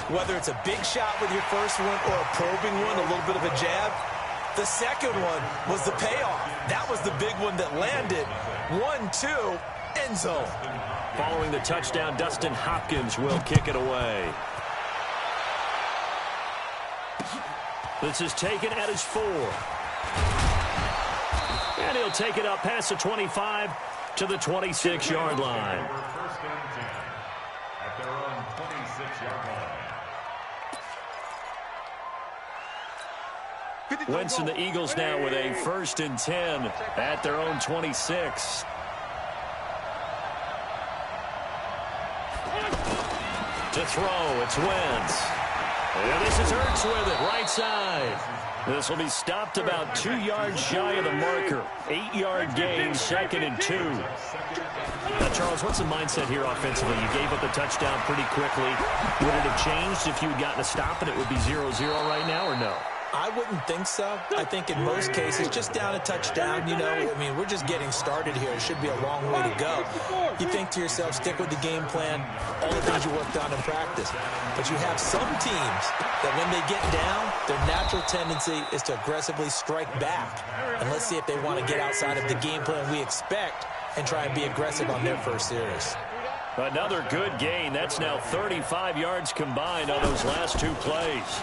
Whether it's a big shot with your first one or a probing one, a little bit of a jab, the second one was the payoff. That was the big one that landed. 1-2, end zone. Following the touchdown, Dustin Hopkins will kick it away. This is taken at his 4. And he'll take it up past the 25 to the 26-yard line. First and 10 at their own 26-yard line. Wentz and the Eagles now with a 1st and 10 at their own 26. To throw, it's Wentz. And this is Ertz with it, right side. This will be stopped about 2 yards shy of the marker. 8-yard gain, 2nd and 2. Now, Charles, what's the mindset here offensively? You gave up the touchdown pretty quickly. Would it have changed if you had gotten a stop and it would be 0-0 right now, or no? I wouldn't think so. I think in most cases, just down a touchdown, you know, I mean, we're just getting started here. It should be a long way to go. You think to yourself, stick with the game plan, all the things you worked on in practice. But you have some teams that when they get down, their natural tendency is to aggressively strike back. And let's see if they want to get outside of the game plan we expect and try and be aggressive on their first series. Another good gain. That's now 35 yards combined on those last 2 plays.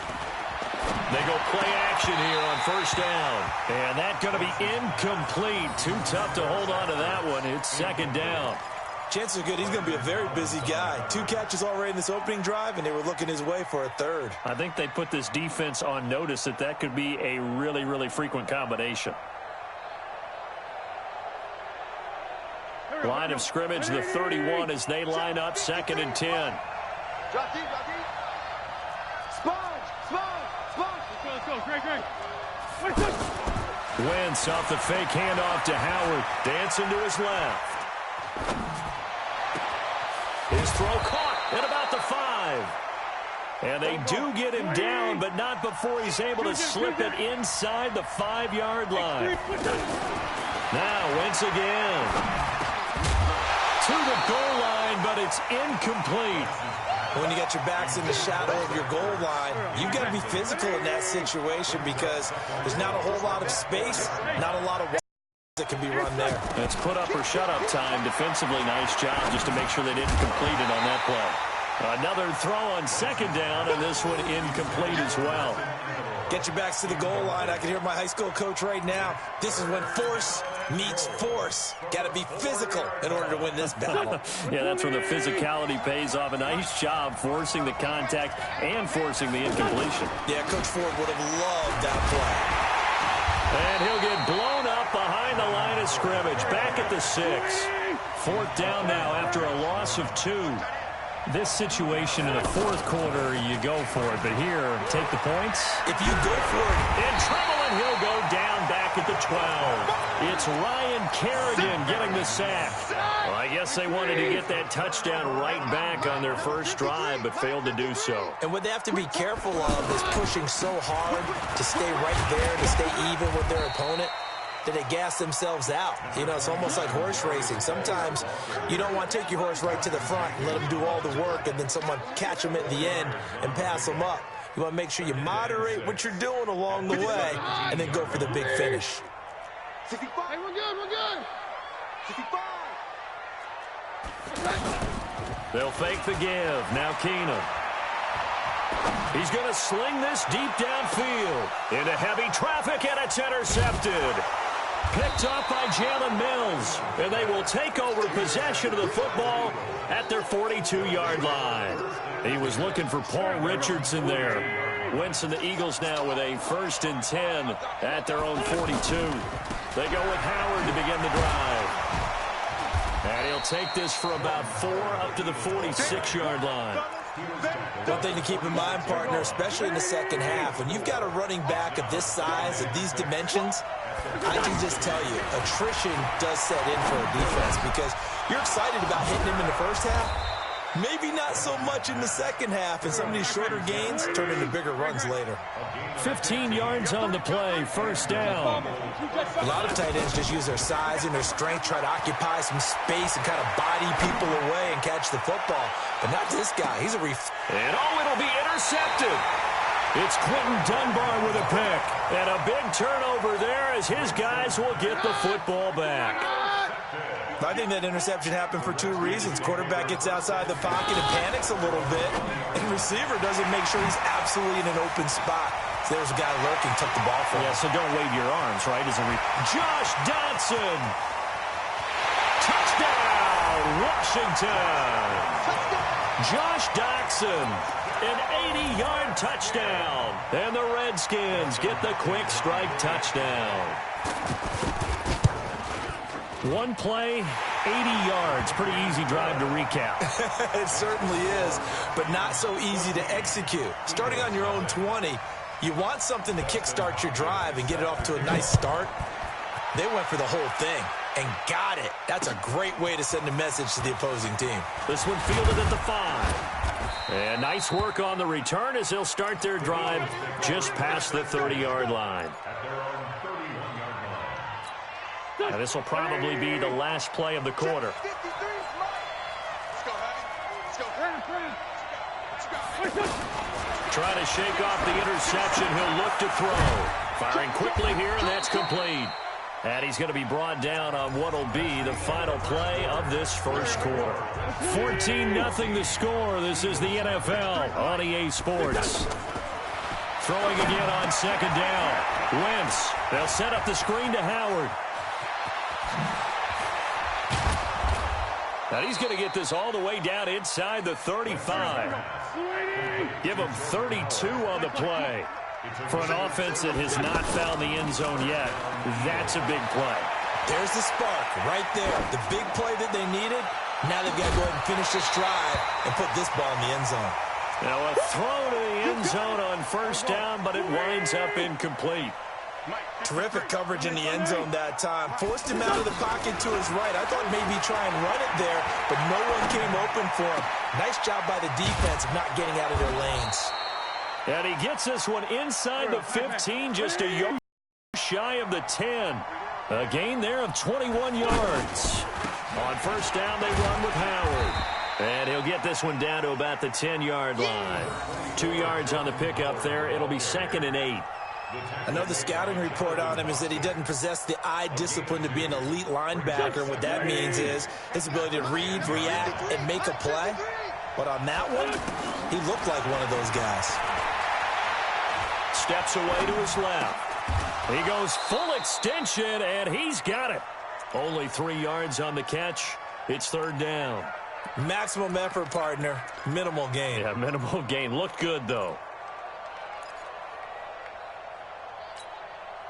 They go play action here on 1st down. And that's going to be incomplete. Too tough to hold on to that one. It's 2nd down. Chances are good he's going to be a very busy guy. 2 catches already in this opening drive, and they were looking his way for a 3rd. I think they put this defense on notice that could be a really, really frequent combination. Line of scrimmage, the 31 as they line up 2nd and 10. Wentz off the fake handoff to Howard. Dancing to his left. His throw caught at about the 5. And they do get him down, but not before he's able to slip it inside the 5-yard line. Now Wentz again. To the goal line, but it's incomplete. When you got your backs in the shadow of your goal line, you've got to be physical in that situation because there's not a whole lot of space, not a lot of that can be run there. It's put up or shut up time. Defensively, nice job just to make sure they didn't complete it on that play. Another throw on 2nd down, and this one incomplete as well. Get your backs to the goal line. I can hear my high school coach right now. This is when force meets force. Got to be physical in order to win this battle. Yeah, that's where the physicality pays off. A nice job forcing the contact and forcing the incompletion. Yeah, Coach Ford would have loved that play. And he'll get blown up behind the line of scrimmage. Back at the 6. 4th down now after a loss of 2. This situation in the 4th quarter, you go for it. But here, take the points. If you go for it. In trouble, and he'll go down back at the 12. It's Ryan Kerrigan getting the sack. Well, I guess they wanted to get that touchdown right back on their first drive, but failed to do so. And what they have to be careful of is pushing so hard to stay right there, to stay even with their opponent, that they gas themselves out. You know, it's almost like horse racing. Sometimes you don't want to take your horse right to the front and let them do all the work and then someone catch them at the end and pass them up. You want to make sure you moderate what you're doing along the way and then go for the big finish. 65. Hey, we're good. 65. They'll fake the give. Now Keenum. He's going to sling this deep downfield into heavy traffic, and it's intercepted. Picked off by Jalen Mills, and they will take over possession of the football at their 42-yard line. He was looking for Paul Richardson there. Wentz and the Eagles now with a 1st and 10 at their own 42. They go with Howard to begin the drive. And he'll take this for about 4 up to the 46-yard line. One thing to keep in mind, partner, especially in the second half, when you've got a running back of this size, of these dimensions, I can just tell you, attrition does set in for a defense because you're excited about hitting him in the first half. Maybe not so much in the second half, and some of these shorter gains turn into bigger runs later. 15 yards on the play, 1st down. A lot of tight ends just use their size and their strength, try to occupy some space and kind of body people away and catch the football. But not this guy. He's a And it'll be intercepted. It's Quentin Dunbar with a pick. And a big turnover there as his guys will get the football back. I think that interception happened for two reasons. Quarterback gets outside the pocket and panics a little bit, and receiver doesn't make sure he's absolutely in an open spot. So there's a guy lurking, took the ball from him. Yeah, so don't wave your arms, right? Josh Dotson. Touchdown, Washington. Josh Dotson, an 80-yard touchdown. And the Redskins get the quick strike touchdown. One play, 80 yards. Pretty easy drive to recap. It certainly is, but not so easy to execute. Starting on your own 20, you want something to kickstart your drive and get it off to a nice start. They went for the whole thing and got it. That's a great way to send a message to the opposing team. This one fielded at the 5. And nice work on the return as they'll start their drive just past the 30-yard line. Now, this will probably be the last play of the quarter. Trying to shake off the interception. He'll look to throw. Firing quickly here, and that's complete. And he's going to be brought down on what will be the final play of this first quarter. 14-0 the score. This is the NFL on EA Sports. Throwing again on second down. Wentz. They'll set up the screen to Howard. And he's going to get this all the way down inside the 35. Give him 32 on the play. For an offense that has not found the end zone yet, that's a big play. There's the spark right there. The big play that they needed. Now they've got to go ahead and finish this drive and put this ball in the end zone. Now a throw to the end zone on first down, but it winds up incomplete. Terrific coverage in the end zone that time. Forced him out of the pocket to his right. I thought maybe try and run it there, but no one came open for him. Nice job by the defense of not getting out of their lanes. And he gets this one inside the 15, just a yard shy of the 10. A gain there of 21 yards. On first down, they run with Howard. And he'll get this one down to about the 10-yard line. 2 yards on the pickup there. It'll be 2nd and 8. I know the scouting report on him is that he doesn't possess the eye discipline to be an elite linebacker. What that means is his ability to read, react, and make a play. But on that one, he looked like one of those guys. Steps away to his left. He goes full extension, and he's got it. Only 3 yards on the catch. It's 3rd down. Maximum effort, partner. Minimal gain. Yeah, minimal gain. Looked good, though.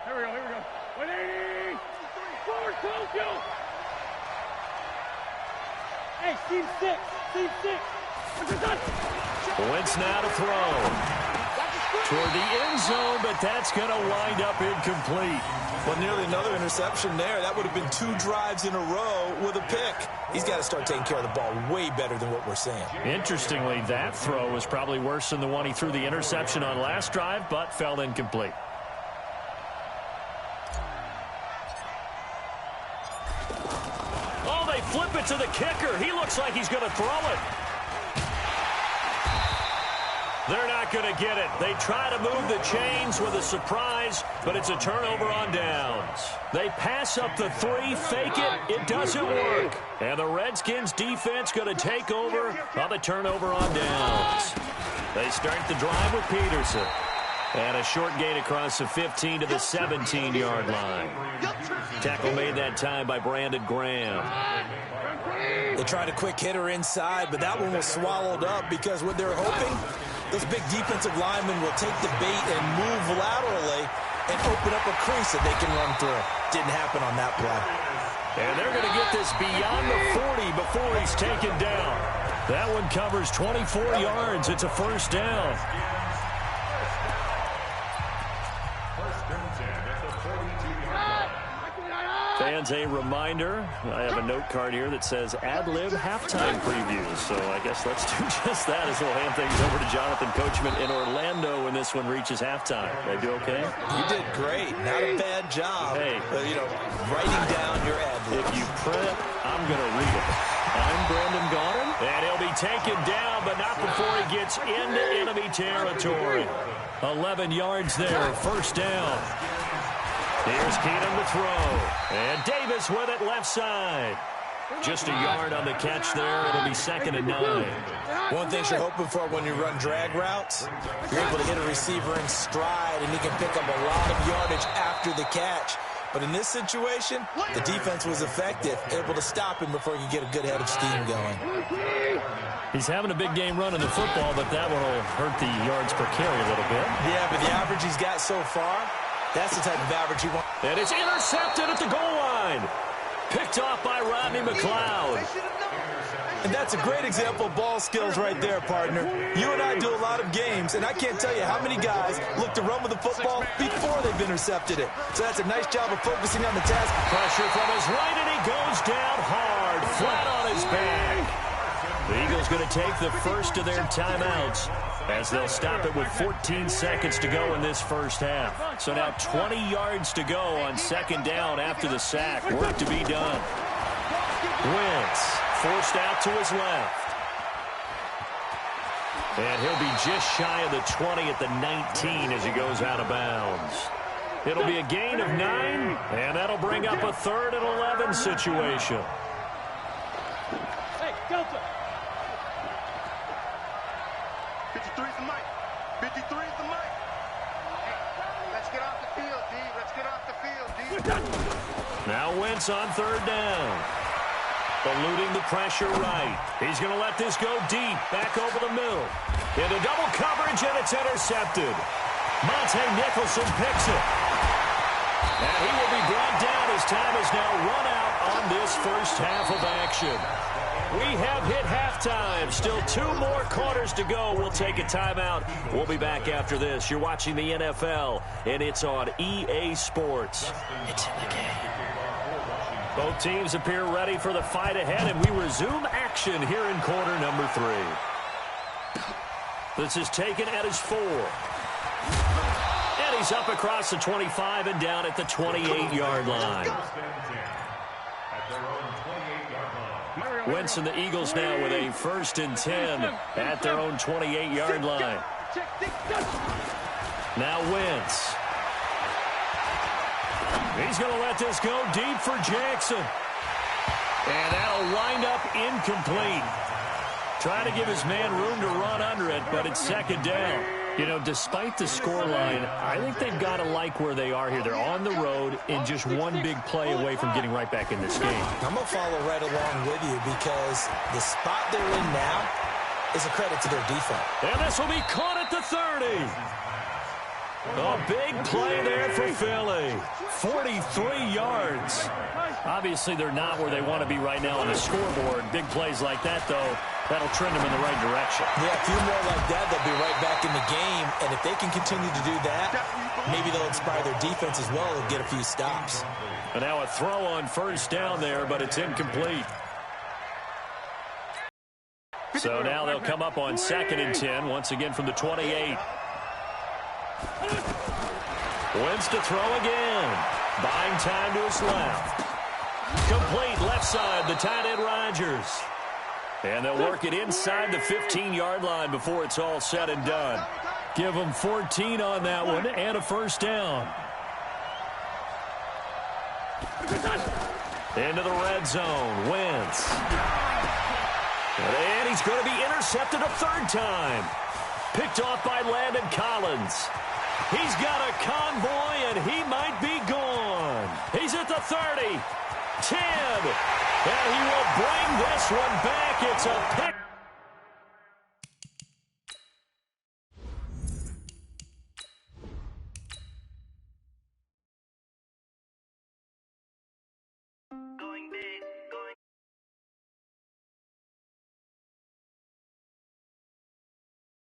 Here we go. 180. Forward, Tokyo. Hey, Steve 6. Wentz now to throw. Toward the end zone, but that's going to wind up incomplete. Well, nearly another interception there. That would have been 2 drives in a row with a pick. He's got to start taking care of the ball way better than what we're seeing. Interestingly, that throw was probably worse than the one he threw the interception on last drive, but fell incomplete. Oh, they flip it to the kicker. He looks like he's going to throw it. They're not going to get it. They try to move the chains with a surprise, but it's a turnover on downs. They pass up the 3, fake it. It doesn't work. And the Redskins defense going to take over on the turnover on downs. They start the drive with Peterson. And a short gain across the 15 to the 17-yard line. Tackle made that time by Brandon Graham. They tried a quick hitter inside, but that one was swallowed up because what they're hoping, those big defensive linemen will take the bait and move laterally and open up a crease that they can run through. Didn't happen on that play. And they're going to get this beyond the 40 before he's taken down. That one covers 24 yards. It's a first down. Fans, a reminder, I have a note card here that says ad-lib halftime previews. So I guess let's do just that as we'll hand things over to Jonathan Coachman in Orlando when this one reaches halftime. Did I do okay? You did great. Not a bad job. Hey. Writing down your ad-libs. If you print it, I'm going to read it. I'm Brandon Gaudin, and he'll be be taken down, but not before he gets into enemy territory. 11 yards there, first down. Here's Keenum to throw. And Davis with it left side. Just a yard on the catch there. It'll be 2nd and 9. One thing you're hoping for when you run drag routes, you're able to hit a receiver in stride, and he can pick up a lot of yardage after the catch. But in this situation, the defense was effective, able to stop him before he could get a good head of steam going. He's having a big game running the football, but that one will hurt the yards per carry a little bit. Yeah, but the average he's got so far, that's the type of average you want. And it's intercepted at the goal line. Picked off by Rodney McLeod. And that's a great example of ball skills right there, partner. You and I do a lot of games, and I can't tell you how many guys look to run with the football before they've intercepted it. So that's a nice job of focusing on the task. Pressure from his right, and he goes down hard, flat on his back. The Eagles going to take the first of their timeouts as they'll stop it with 14 seconds to go in this first half. So now 20 yards to go on 2nd down after the sack. Work to be done. Wentz forced out to his left. And he'll be just shy of the 20 at the 19 as he goes out of bounds. It'll be a gain of 9, and that'll bring up a 3rd and 11 situation. Hey, Delta. 53 is the mic. 53 is the mic. Let's get off the field, D. Let's get off the field, D. Now Wentz on 3rd down. Eluding the pressure right. He's going to let this go deep. Back over the middle. Into double coverage, and it's intercepted. Monte Nicholson picks it. And he will be brought down. His time is now run out on this first half of action. We have hit halftime. Still 2 more quarters to go. We'll take a timeout. We'll be back after this. You're watching the NFL, and it's on EA Sports. It's in the game. Both teams appear ready for the fight ahead, and we resume action here in quarter number 3. This is taken at his 4. And he's up across the 25 and down at the 28-yard line. Wentz and the Eagles now with a 1st and 10 at their own 28-yard line. Now Wentz. He's going to let this go deep for Jackson. And that'll wind up incomplete. Trying to give his man room to run under it, but it's 2nd down. You know, despite the scoreline, I think they've got to like where they are here. They're on the road and just one big play away from getting right back in this game. I'm going to follow right along with you because the spot they're in now is a credit to their defense. And this will be caught at the 30. A big play there for Philly. 43 yards. Obviously, they're not where they want to be right now on the scoreboard. Big plays like that, though, that'll trend them in the right direction. Yeah, a few more like that, they'll be right back in the game. And if they can continue to do that, maybe they'll inspire their defense as well and get a few stops. And now a throw on 1st down there, but it's incomplete. So now they'll come up on 2nd and 10, once again from the 28. Wentz to throw again. Buying time to his left. Complete left side, the tight end Rodgers. And they'll work it inside the 15-yard line before it's all said and done. Give them 14 on that one and a 1st down. Into the red zone, Wentz. And he's going to be intercepted a 3rd time. Picked off by Landon Collins. He's got a convoy, and he might be gone. He's at the 30, 10, and he will bring this one back. It's a pick